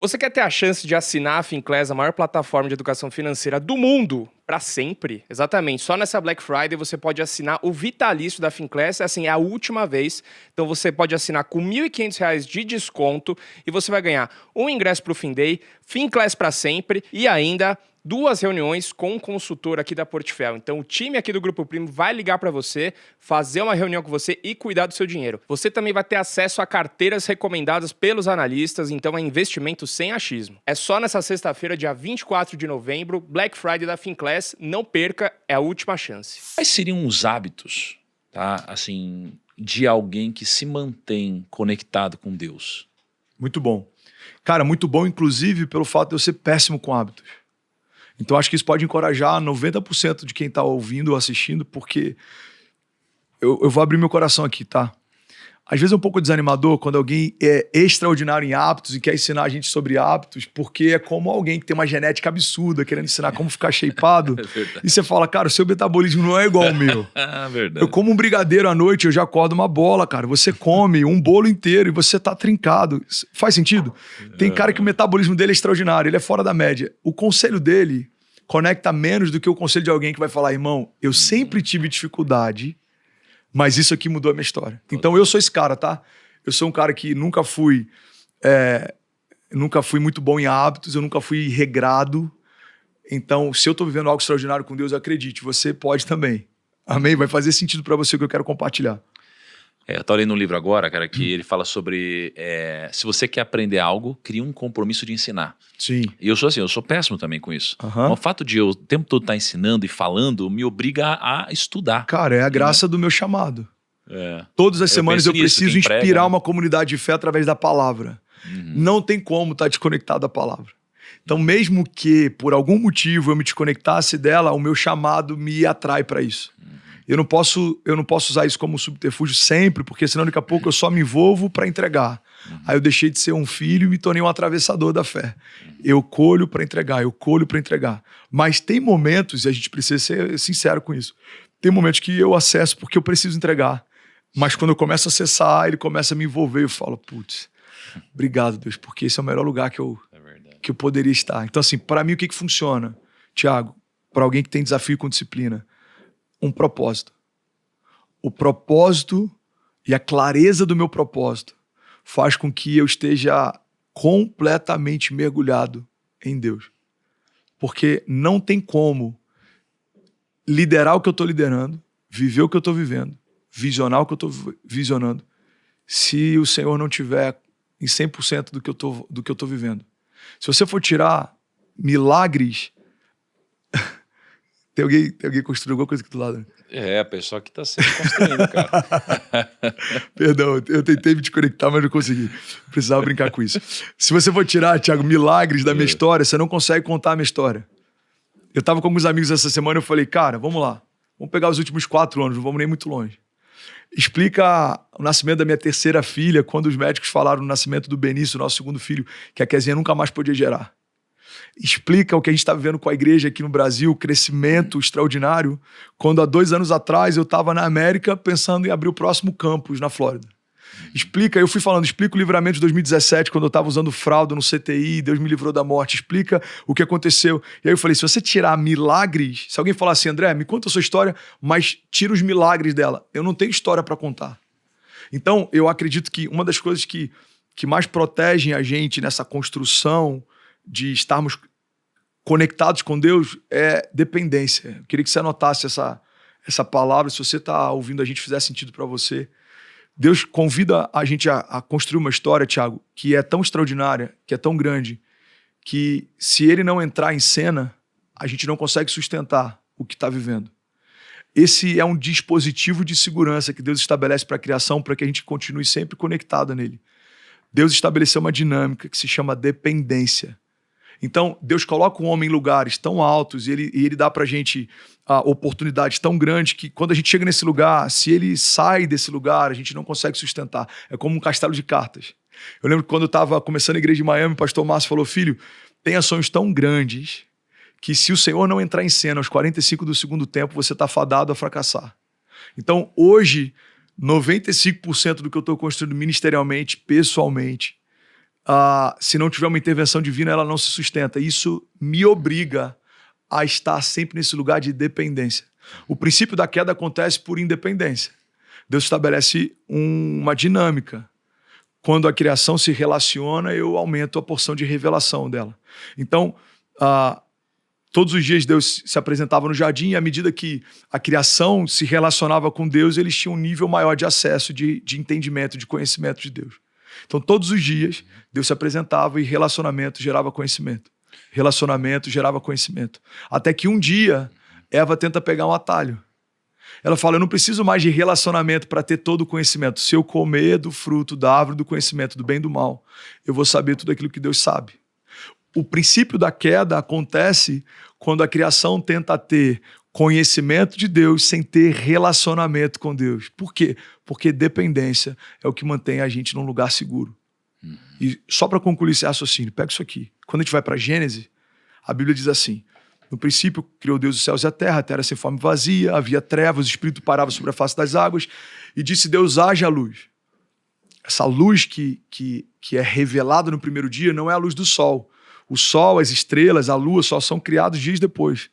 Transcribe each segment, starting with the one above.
Você quer ter a chance de assinar a Finclass, a maior plataforma de educação financeira do mundo, para sempre? Exatamente. Só nessa Black Friday você pode assinar o vitalício da Finclass. Assim, é a última vez. Então você pode assinar com R$ 1.500 de desconto e você vai ganhar um ingresso para o Finday, Finclass para sempre e ainda 2 reuniões com um consultor aqui da Portfel. Então o time aqui do Grupo Primo vai ligar para você, fazer uma reunião com você e cuidar do seu dinheiro. Você também vai ter acesso a carteiras recomendadas pelos analistas, então é investimento sem achismo. É só nessa sexta-feira, dia 24 de novembro, Black Friday da Finclass. Não perca, é a última chance. Quais seriam os hábitos, tá? Assim, de alguém que se mantém conectado com Deus? Muito bom. Cara, muito bom, inclusive, pelo fato de eu ser péssimo com hábitos. Então, acho que isso pode encorajar 90% de quem está ouvindo ou assistindo, porque eu vou abrir meu coração aqui, tá? Às vezes é um pouco desanimador quando alguém é extraordinário em hábitos e quer ensinar a gente sobre hábitos, porque é como alguém que tem uma genética absurda, querendo ensinar como ficar shapeado. E você fala, cara, o seu metabolismo não é igual ao meu. Verdade. Eu como um brigadeiro à noite, eu já acordo uma bola, cara. Você come um bolo inteiro e você tá trincado. Faz sentido? Tem cara que o metabolismo dele é extraordinário, ele é fora da média. O conselho dele conecta menos do que o conselho de alguém que vai falar, irmão, eu sempre tive dificuldade, mas isso aqui mudou a minha história. Então eu sou esse cara, tá? Eu sou um cara que nunca fui muito bom em hábitos, eu nunca fui regrado. Então, se eu tô vivendo algo extraordinário com Deus, acredite, você pode também. Amém? Vai fazer sentido para você o que eu quero compartilhar. Eu tô lendo um livro agora, cara, que ele fala sobre se você quer aprender algo, cria um compromisso de ensinar. Sim. E eu sou assim, eu sou péssimo também com isso. O fato de eu o tempo todo estar ensinando e falando me obriga a estudar. Cara, é a graça do meu chamado. Todas as semanas eu preciso inspirar uma comunidade de fé através da palavra. Não tem como estar desconectado da palavra. Então, mesmo que por algum motivo eu me desconectasse dela, o meu chamado me atrai para isso. Eu não posso usar isso como subterfúgio sempre, porque senão daqui a pouco eu só me envolvo para entregar. Aí eu deixei de ser um filho e me tornei um atravessador da fé. Eu colho para entregar, eu colho para entregar. Mas tem momentos, e a gente precisa ser sincero com isso, tem momentos que eu acesso porque eu preciso entregar. Mas quando eu começo a acessar, ele começa a me envolver, eu falo, putz, obrigado, Deus, porque esse é o melhor lugar que eu poderia estar. Então assim, para mim o que funciona, Thiago, para alguém que tem desafio com disciplina? Um propósito. O propósito e a clareza do meu propósito faz com que eu esteja completamente mergulhado em Deus. Porque não tem como liderar o que eu estou liderando, viver o que eu estou vivendo, visionar o que eu estou visionando, se o Senhor não tiver em 100% do que eu estou vivendo. Se você for tirar milagres... Tem alguém construindo alguma coisa aqui do lado? Né? A pessoa que está sempre construindo, cara. Perdão, eu tentei me desconectar, mas não consegui. Precisava brincar com isso. Se você for tirar, Thiago, milagres da minha história, você não consegue contar a minha história. Eu estava com alguns amigos essa semana e eu falei, cara, vamos lá. Vamos pegar os últimos 4 anos, não vamos nem muito longe. Explica o nascimento da minha terceira filha, quando os médicos falaram no nascimento do Benício, nosso 2º filho, que a Kezinha nunca mais podia gerar. Explica o que a gente está vivendo com a igreja aqui no Brasil, crescimento extraordinário, quando há 2 anos atrás eu estava na América pensando em abrir o próximo campus na Flórida. Explica o livramento de 2017, quando eu estava usando fralda no CTI, Deus me livrou da morte. Explica o que aconteceu. E aí eu falei, se você tirar milagres, se alguém falar assim, André, me conta a sua história, mas tira os milagres dela. Eu não tenho história para contar. Então, eu acredito que uma das coisas que mais protegem a gente nessa construção de estarmos conectados com Deus é dependência. Eu queria que você anotasse essa palavra, se você está ouvindo a gente, fizer sentido para você. Deus convida a gente a construir uma história, Thiago, que é tão extraordinária, que é tão grande, que se ele não entrar em cena, a gente não consegue sustentar o que está vivendo. Esse é um dispositivo de segurança que Deus estabelece para a criação, para que a gente continue sempre conectado nele. Deus estabeleceu uma dinâmica que se chama dependência. Então, Deus coloca o homem em lugares tão altos e ele dá pra gente oportunidades tão grandes que quando a gente chega nesse lugar, se ele sai desse lugar, a gente não consegue sustentar. É como um castelo de cartas. Eu lembro que quando eu estava começando a igreja de Miami, o pastor Márcio falou, filho, tenha sonhos tão grandes que se o Senhor não entrar em cena aos 45 do segundo tempo, você está fadado a fracassar. Então, hoje, 95% do que eu estou construindo ministerialmente, pessoalmente, se não tiver uma intervenção divina, ela não se sustenta. Isso me obriga a estar sempre nesse lugar de dependência. O princípio da queda acontece por independência. Deus estabelece uma dinâmica. Quando a criação se relaciona, eu aumento a porção de revelação dela. Então, todos os dias Deus se apresentava no jardim, e à medida que a criação se relacionava com Deus, eles tinham um nível maior de acesso, de entendimento, de conhecimento de Deus. Então, todos os dias, Deus se apresentava e relacionamento gerava conhecimento. Relacionamento gerava conhecimento. Até que um dia, Eva tenta pegar um atalho. Ela fala, eu não preciso mais de relacionamento para ter todo o conhecimento. Se eu comer do fruto da árvore do conhecimento, do bem e do mal, eu vou saber tudo aquilo que Deus sabe. O princípio da queda acontece quando a criação tenta ter conhecimento de Deus sem ter relacionamento com Deus. Por quê? Porque dependência é o que mantém a gente num lugar seguro. E só para concluir esse raciocínio, pega isso aqui. Quando a gente vai para Gênesis, a Bíblia diz assim, no princípio criou Deus os céus e a terra era sem forma e vazia, havia trevas, o Espírito parava sobre a face das águas, e disse Deus, haja luz. Essa luz que é revelada no primeiro dia não é a luz do sol. O sol, as estrelas, a lua só são criados dias depois.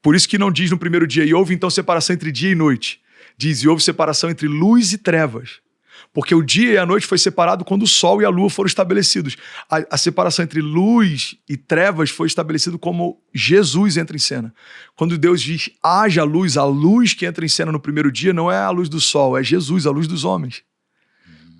Por isso que não diz no primeiro dia, e houve então separação entre dia e noite. Diz, e houve separação entre luz e trevas. Porque o dia e a noite foi separado quando o sol e a lua foram estabelecidos. A separação entre luz e trevas foi estabelecido como Jesus entra em cena. Quando Deus diz, haja luz, a luz que entra em cena no primeiro dia não é a luz do sol, é Jesus, a luz dos homens.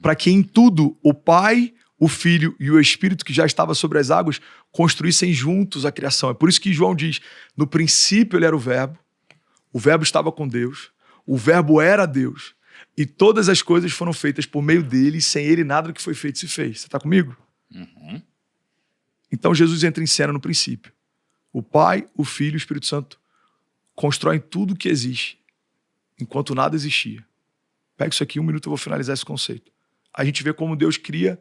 Para que em tudo o Pai, o Filho e o Espírito que já estava sobre as águas construíssem juntos a criação. É por isso que João diz, no princípio ele era o Verbo estava com Deus, o Verbo era Deus, e todas as coisas foram feitas por meio dele, e sem ele nada do que foi feito se fez. Você está comigo? Uhum. Então Jesus entra em cena no princípio. O Pai, o Filho e o Espírito Santo constroem tudo que existe, enquanto nada existia. Pega isso aqui, 1 minuto eu vou finalizar esse conceito. A gente vê como Deus cria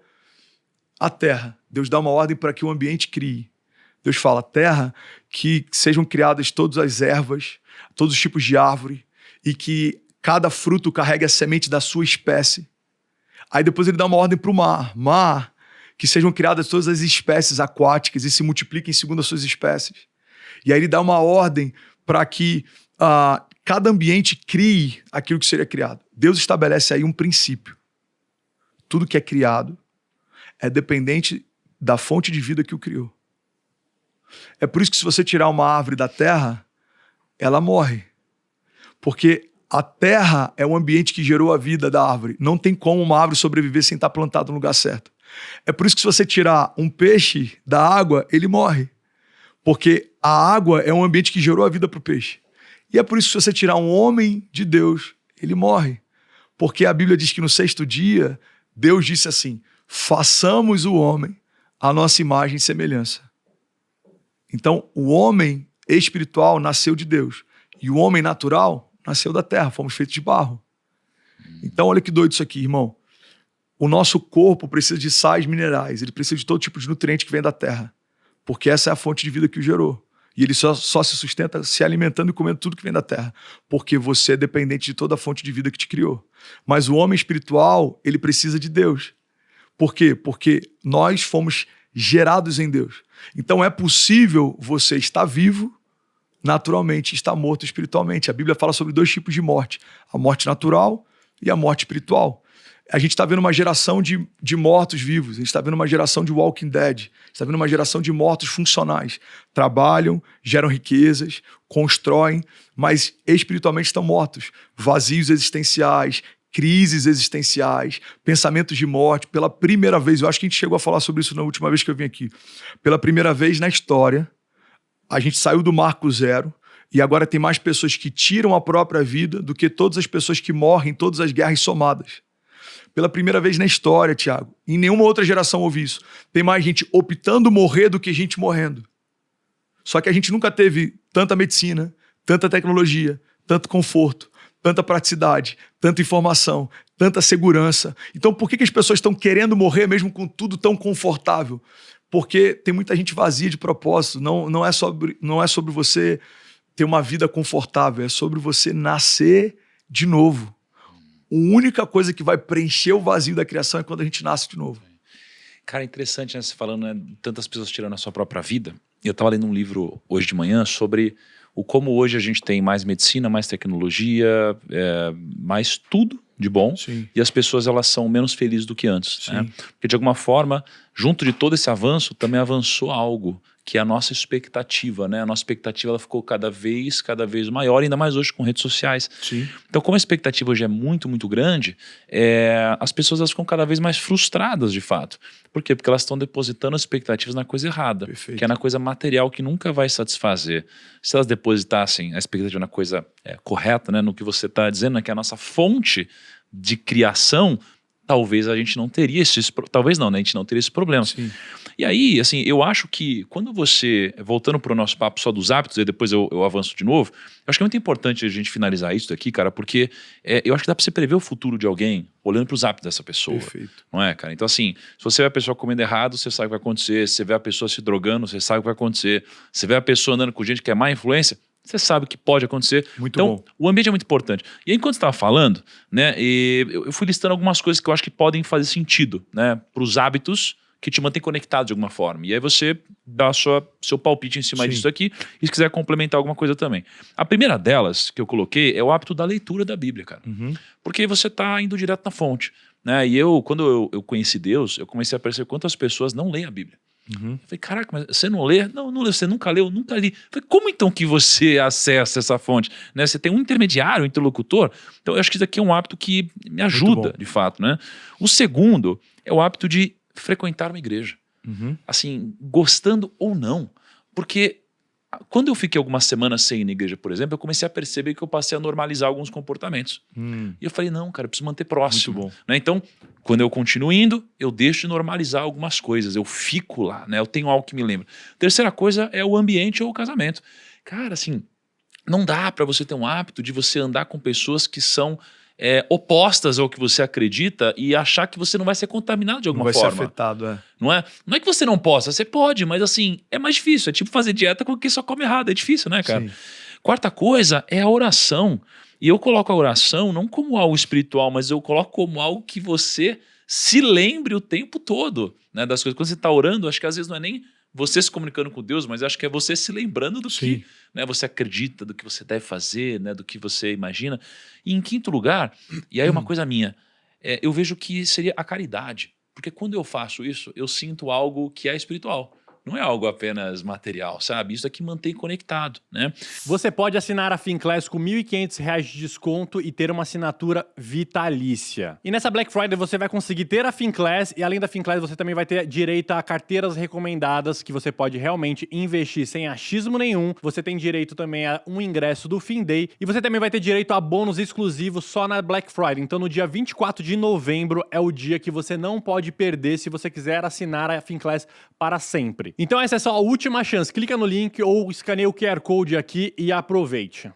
a terra. Deus dá uma ordem para que o ambiente crie. Deus fala, terra, que sejam criadas todas as ervas, todos os tipos de árvore, e que cada fruto carregue a semente da sua espécie. Aí depois ele dá uma ordem para o mar, que sejam criadas todas as espécies aquáticas e se multipliquem segundo as suas espécies. E aí ele dá uma ordem para que cada ambiente crie aquilo que seria criado. Deus estabelece aí um princípio. Tudo que é criado é dependente da fonte de vida que o criou. É por isso que se você tirar uma árvore da terra, ela morre. Porque a terra é o ambiente que gerou a vida da árvore. Não tem como uma árvore sobreviver sem estar plantada no lugar certo. É por isso que se você tirar um peixe da água, ele morre. Porque a água é um ambiente que gerou a vida para o peixe. E é por isso que se você tirar um homem de Deus, ele morre. Porque a Bíblia diz que no 6º dia, Deus disse assim, façamos o homem à nossa imagem e semelhança. Então, o homem espiritual nasceu de Deus. E o homem natural nasceu da terra, fomos feitos de barro. Então, olha que doido isso aqui, irmão. O nosso corpo precisa de sais minerais, ele precisa de todo tipo de nutriente que vem da terra, porque essa é a fonte de vida que o gerou. E ele só se sustenta se alimentando e comendo tudo que vem da terra, porque você é dependente de toda a fonte de vida que te criou. Mas o homem espiritual, ele precisa de Deus. Por quê? Porque nós fomos gerados em Deus. Então é possível você estar vivo naturalmente, está morto espiritualmente. A Bíblia fala sobre 2 tipos de morte, a morte natural e a morte espiritual. A gente está vendo uma geração de mortos vivos, a gente está vendo uma geração de walking dead, a gente está vendo uma geração de mortos funcionais. Trabalham, geram riquezas, constroem, mas espiritualmente estão mortos. Vazios existenciais, crises existenciais, pensamentos de morte. Pela primeira vez, eu acho que a gente chegou a falar sobre isso na última vez que eu vim aqui, pela primeira vez na história, a gente saiu do marco zero e agora tem mais pessoas que tiram a própria vida do que todas as pessoas que morrem em todas as guerras somadas. Pela primeira vez na história, Tiago, em nenhuma outra geração houve isso. Tem mais gente optando morrer do que gente morrendo. Só que a gente nunca teve tanta medicina, tanta tecnologia, tanto conforto, tanta praticidade, tanta informação, tanta segurança. Então por que as pessoas estão querendo morrer mesmo com tudo tão confortável? Porque tem muita gente vazia de propósito. Não é sobre você ter uma vida confortável, é sobre você nascer de novo. A única coisa que vai preencher o vazio da criação é quando a gente nasce de novo. Cara, interessante, né? Você falando, né? Tantas pessoas tirando a sua própria vida. Eu estava lendo um livro hoje de manhã sobre como hoje a gente tem mais medicina, mais tecnologia, mais tudo de bom. Sim. E as pessoas, elas são menos felizes do que antes. Né? Sim. Porque, de alguma forma, junto de todo esse avanço, também avançou algo que é a nossa expectativa, né? A nossa expectativa, ela ficou cada vez maior, ainda mais hoje com redes sociais. Sim. Então, como a expectativa hoje é muito, muito grande, as pessoas, elas ficam cada vez mais frustradas, de fato. Por quê? Porque elas estão depositando as expectativas na coisa errada. Perfeito. Que é na coisa material que nunca vai satisfazer. Se elas depositassem a expectativa na coisa correta, né? No que você está dizendo, né? Que é a nossa fonte de criação, talvez a gente não teria talvez não, né? A gente não teria esse problema. Sim. E aí, assim, eu acho que quando você, voltando para o nosso papo só dos hábitos, e depois eu avanço de novo, eu acho que é muito importante a gente finalizar isso daqui, cara, porque eu acho que dá para você prever o futuro de alguém olhando para os hábitos dessa pessoa. Perfeito. Não é, cara? Então, assim, se você vê a pessoa comendo errado, você sabe o que vai acontecer. Se você vê a pessoa se drogando, você sabe o que vai acontecer. Se você vê a pessoa andando com gente que é má influência, você sabe o que pode acontecer. Muito então, bom. o ambiente é muito importante. E aí, enquanto você estava falando, né, eu fui listando algumas coisas que eu acho que podem fazer sentido, né, para os hábitos que te mantém conectado de alguma forma. E aí você dá seu palpite em cima Sim. disso aqui, e se quiser complementar alguma coisa também. A primeira delas que eu coloquei é o hábito da leitura da Bíblia, cara. Porque você está indo direto na fonte. Né? E quando eu conheci Deus, eu comecei a perceber quantas pessoas não leem a Bíblia. Eu falei, caraca, mas você não lê? Não lê, você nunca leu? Nunca li. Eu falei, como então que você acessa essa fonte? Né? Você tem um intermediário, um interlocutor? Então eu acho que isso aqui é um hábito que me ajuda, de fato. Né? O segundo é o hábito de frequentar uma igreja. Assim, gostando ou não. Porque quando eu fiquei algumas semanas sem ir na igreja, por exemplo, eu comecei a perceber que eu passei a normalizar alguns comportamentos. E eu falei, não, cara, eu preciso manter próximo. Muito bom. Né? Então, quando eu continuo indo, eu deixo de normalizar algumas coisas. Eu fico lá, né? Eu tenho algo que me lembra. Terceira coisa é o ambiente ou o casamento. Cara, assim, não dá para você ter um hábito de você andar com pessoas que são opostas ao que você acredita e achar que você não vai ser contaminado de alguma forma. Não vai ser afetado, Não é que você não possa, você pode, mas assim, é mais difícil. É tipo fazer dieta com quem só come errado. É difícil, né, cara? Sim. Quarta coisa é a oração. E eu coloco a oração não como algo espiritual, mas eu coloco como algo que você se lembre o tempo todo, né, das coisas. Quando você está orando, acho que às vezes não é nem você se comunicando com Deus, mas acho que é você se lembrando do Sim. que, né, você acredita, do que você deve fazer, né, do que você imagina. E em quinto lugar, e aí uma coisa minha, eu vejo que seria a caridade. Porque quando eu faço isso, eu sinto algo que é espiritual. Não é algo apenas material, sabe? Isso aqui mantém conectado, né? Você pode assinar a Finclass com R$ 1.500 de desconto e ter uma assinatura vitalícia. E nessa Black Friday você vai conseguir ter a Finclass e além da Finclass você também vai ter direito a carteiras recomendadas que você pode realmente investir sem achismo nenhum. Você tem direito também a um ingresso do Finday e você também vai ter direito a bônus exclusivos só na Black Friday. Então no dia 24 de novembro é o dia que você não pode perder se você quiser assinar a Finclass para sempre. Então essa é só a última chance. Clica no link ou escaneia o QR Code aqui e aproveite.